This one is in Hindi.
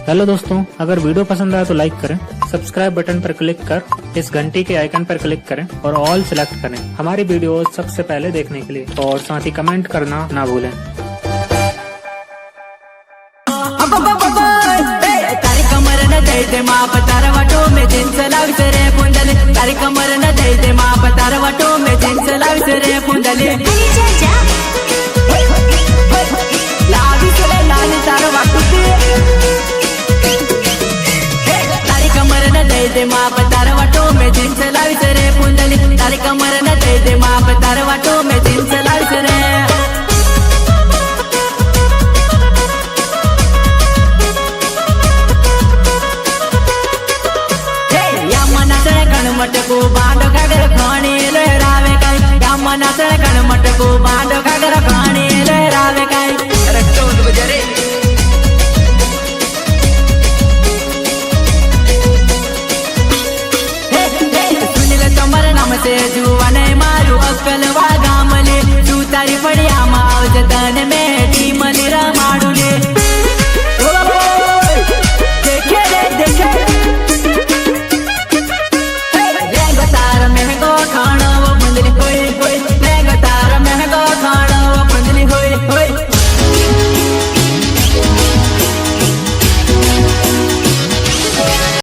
हेलो दोस्तों, अगर वीडियो पसंद आया तो लाइक करें, सब्सक्राइब बटन पर क्लिक कर इस घंटी के आइकन पर क्लिक करें और ऑल सिलेक्ट करें हमारी वीडियो सबसे पहले देखने के लिए, और साथ ही कमेंट करना ना भूलें। तारी कमर न दे माप तारवटो में जिंस लाविस रे पुंडली, तारी कमर न दे माप तारवटो में जिंस लाविस रे पुंडली, लाविस रे लाल तारवटो तारी कमर न दे माप